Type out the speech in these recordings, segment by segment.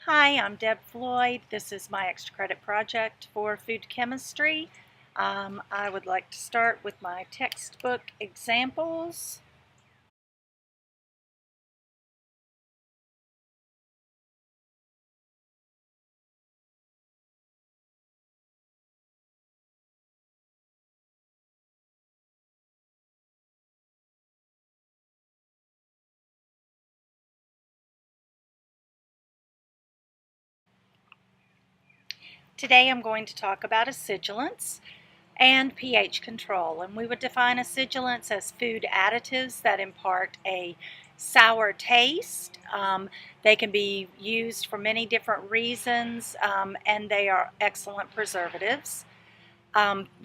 Hi, I'm Deb Floyd. This is my extra credit project for food chemistry. I would like to start with my textbook examples. Today I'm going to talk about acidulants and pH control, and we would define acidulants as food additives that impart a sour taste. They can be used for many different reasons, and they are excellent preservatives.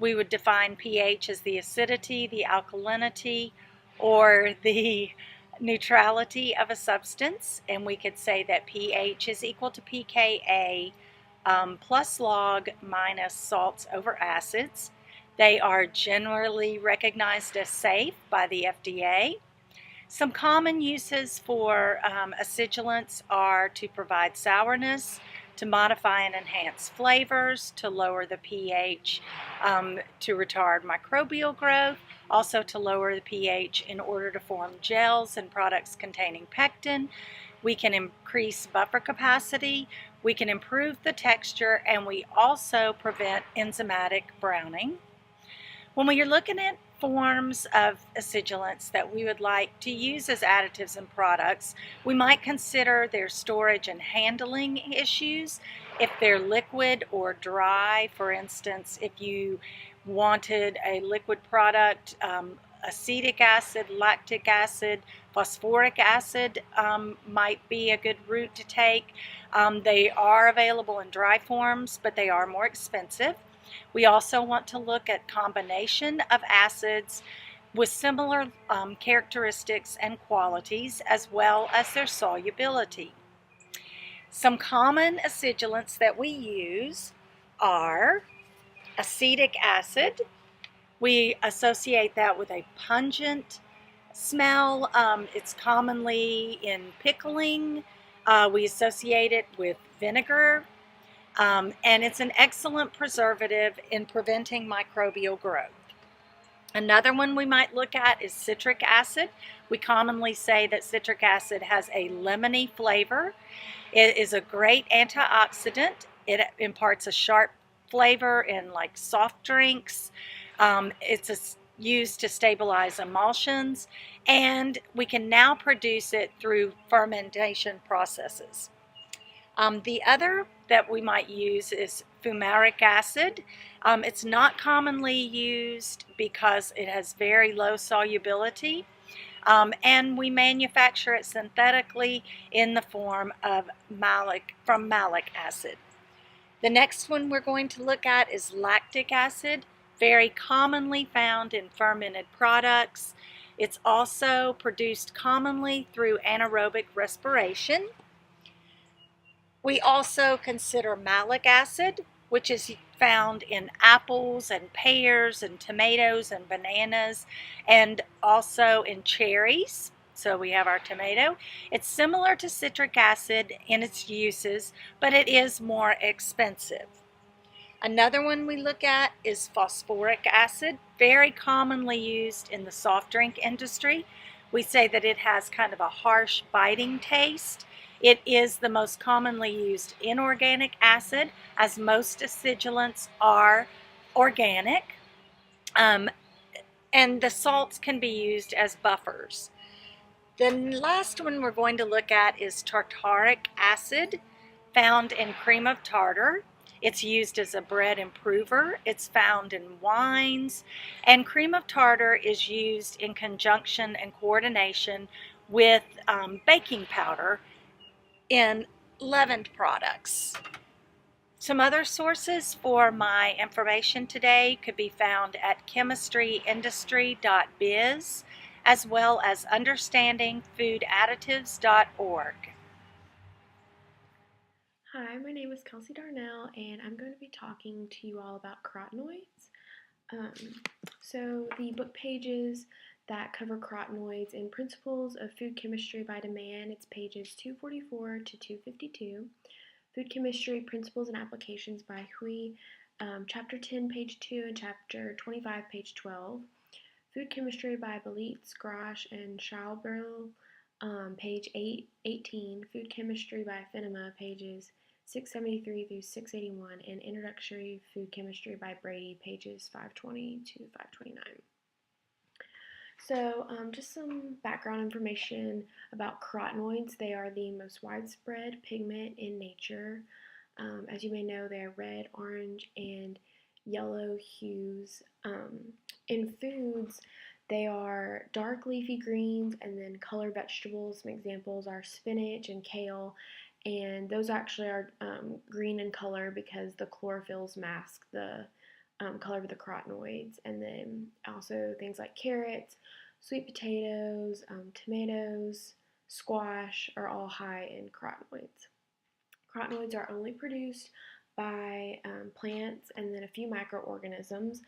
We would define pH as the acidity, the alkalinity, or the neutrality of a substance, and we could say that pH is equal to pKa plus log minus salts over acids. They are generally recognized as safe by the FDA. Some common uses for acidulants are to provide sourness, to modify and enhance flavors, to lower the pH, to retard microbial growth, also to lower the pH in order to form gels and products containing pectin. We can increase buffer capacity, we can improve the texture, and we also prevent enzymatic browning. When we are looking at forms of acidulants that we would like to use as additives in products, we might consider their storage and handling issues. If they're liquid or dry, for instance, if you wanted a liquid product, acetic acid, lactic acid, phosphoric acid might be a good route to take. They are available in dry forms, but they are more expensive. We also want to look at combination of acids with similar characteristics and qualities, as well as their solubility. Some common acidulants that we use are acetic acid. We associate that with a pungent smell. It's commonly in pickling. We associate it with vinegar. And it's an excellent preservative in preventing microbial growth. Another one we might look at is citric acid. We commonly say that citric acid has a lemony flavor. It is a great antioxidant. It imparts a sharp flavor in like soft drinks. Used to stabilize emulsions, and we can now produce it through fermentation processes. The other that we might use is fumaric acid. It's not commonly used because it has very low solubility, and we manufacture it synthetically in the form of malic acid. The next one we're going to look at is lactic acid, very commonly found in fermented products. It's also produced commonly through anaerobic respiration. We also consider malic acid, which is found in apples and pears and tomatoes and bananas, and also in cherries. So we have our tomato. It's similar to citric acid in its uses, but it is more expensive. Another one we look at is phosphoric acid, very commonly used in the soft drink industry. We say that it has kind of a harsh, biting taste. It is the most commonly used inorganic acid, as most acidulants are organic. And the salts can be used as buffers. The last one we're going to look at is tartaric acid, found in cream of tartar. It's used as a bread improver. It's found in wines, and cream of tartar is used in conjunction and coordination with baking powder in leavened products. Some other sources for my information today could be found at chemistryindustry.biz, as well as understandingfoodadditives.org. Hi, my name is Kelsey Darnall, and I'm going to be talking to you all about carotenoids. So the book pages that cover carotenoids and principles of food chemistry by demand, it's pages 244 to 252. Food Chemistry, Principles and Applications by Hui, Chapter 10, page 2, and Chapter 25, page 12. Food Chemistry by Belitz, Grosh, and Schauberl, page 18. Food Chemistry by Finema, pages 673 through 681, and Introductory Food Chemistry by Brady, pages 520 to 529. So just some background information about carotenoids. They are the most widespread pigment in nature. As you may know, they are red, orange, and yellow hues. In foods, they are dark leafy greens and then colored vegetables. Some examples are spinach and kale, and those actually are green in color because the chlorophylls mask the color of the carotenoids. And then also things like carrots, sweet potatoes, tomatoes, squash are all high in carotenoids. Carotenoids are only produced by plants and then a few microorganisms,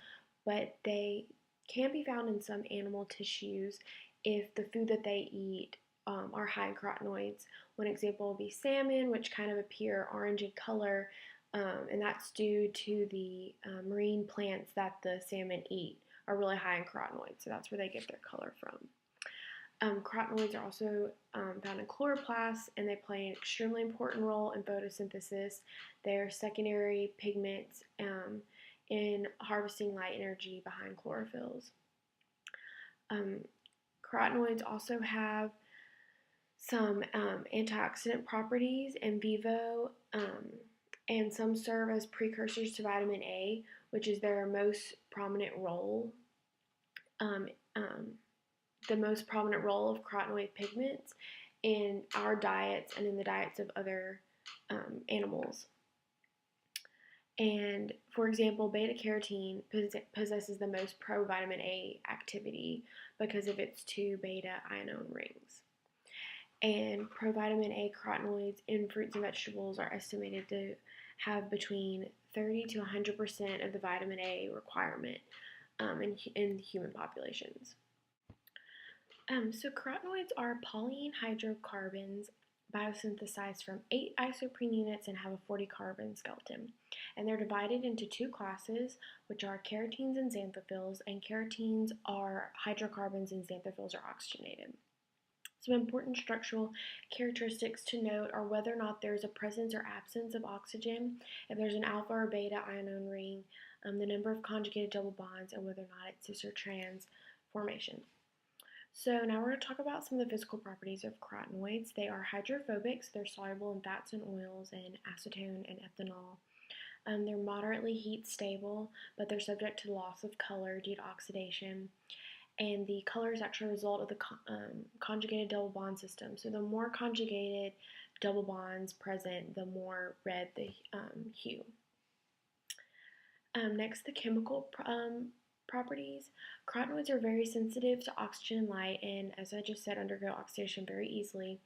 but they can be found in some animal tissues if the food that they eat are high in carotenoids. One example would be salmon, which kind of appear orange in color, and that's due to the marine plants that the salmon eat are really high in carotenoids, so that's where they get their color from. Carotenoids are also found in chloroplasts, and they play an extremely important role in photosynthesis. They are secondary pigments in harvesting light energy behind chlorophylls. Carotenoids also have some antioxidant properties in vivo, and some serve as precursors to vitamin A, which is their most prominent role. The most prominent role of carotenoid pigments in our diets and in the diets of other animals. And for example, beta carotene possesses the most pro-vitamin A activity because of its 2 beta ion rings. And pro-vitamin A carotenoids in fruits and vegetables are estimated to have between 30 to 100% of the vitamin A requirement in human populations. So carotenoids are polyene hydrocarbons biosynthesized from 8 isoprene units and have a 40 carbon skeleton. And they're divided into 2 classes, which are keratines and xanthophylls, and keratines are hydrocarbons and xanthophylls are oxygenated. Some important structural characteristics to note are whether or not there's a presence or absence of oxygen, if there's an alpha or beta ion ring, the number of conjugated double bonds, and whether or not it's cis or trans formation. So now we're going to talk about some of the physical properties of carotenoids. They are hydrophobic, so they're soluble in fats and oils and acetone and ethanol. They're moderately heat stable, but they're subject to loss of color due to oxidation. And the color is actually a result of the conjugated double bond system. So the more conjugated double bonds present, the more red the hue. Next, the chemical properties. Carotenoids are very sensitive to oxygen and light, and as I just said, undergo oxidation very easily.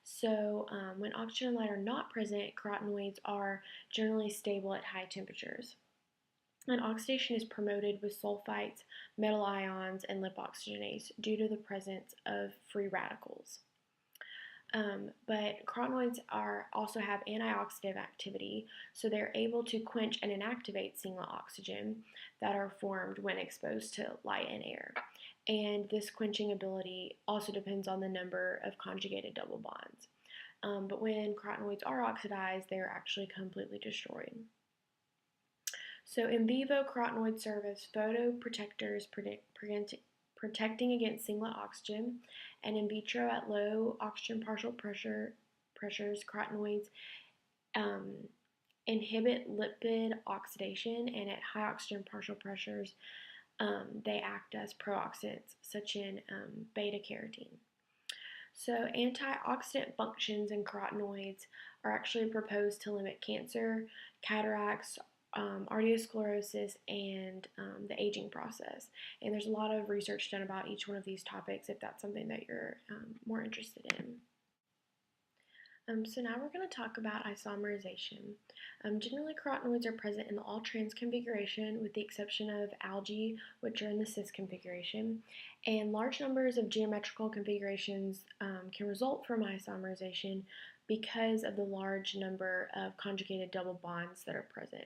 So when oxygen and light are not present, carotenoids are generally stable at high temperatures. And oxidation is promoted with sulfites, metal ions, and lip oxygenase due to the presence of free radicals. But carotenoids also have antioxidant activity, so they're able to quench and inactivate singlet oxygen that are formed when exposed to light and air. And this quenching ability also depends on the number of conjugated double bonds. But when carotenoids are oxidized, they're actually completely destroyed. So in vivo, carotenoids serve as photoprotectors, protecting against singlet oxygen, and in vitro at low oxygen partial pressures, carotenoids inhibit lipid oxidation, and at high oxygen partial pressures, they act as pro-oxidants, such in beta carotene. So antioxidant functions in carotenoids are actually proposed to limit cancer, cataracts, arteriosclerosis, and the aging process. And there's a lot of research done about each one of these topics if that's something that you're more interested in. So now we're going to talk about isomerization. Generally, carotenoids are present in the all-trans configuration with the exception of algae, which are in the cis configuration. And large numbers of geometrical configurations can result from isomerization because of the large number of conjugated double bonds that are present.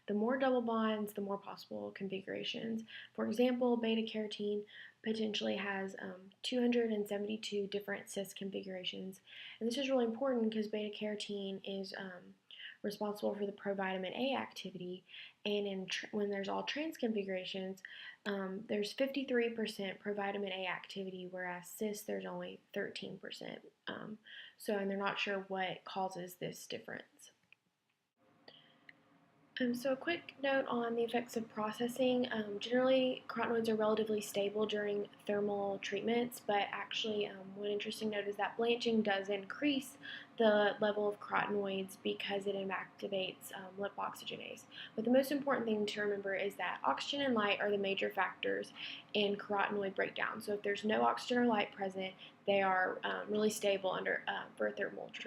The more double bonds, the more possible configurations. For example, beta-carotene potentially has 272 different cis configurations. And this is really important because beta-carotene is responsible for the provitamin A activity, and when there's all trans configurations, there's 53% provitamin A activity, whereas cis there's only 13%. And they're not sure what causes this difference. So a quick note on the effects of processing. Generally, carotenoids are relatively stable during thermal treatments, but actually one interesting note is that blanching does increase the level of carotenoids because it inactivates lip oxygenase. But the most important thing to remember is that oxygen and light are the major factors in carotenoid breakdown. So if there's no oxygen or light present, they are really stable for thermal treatment.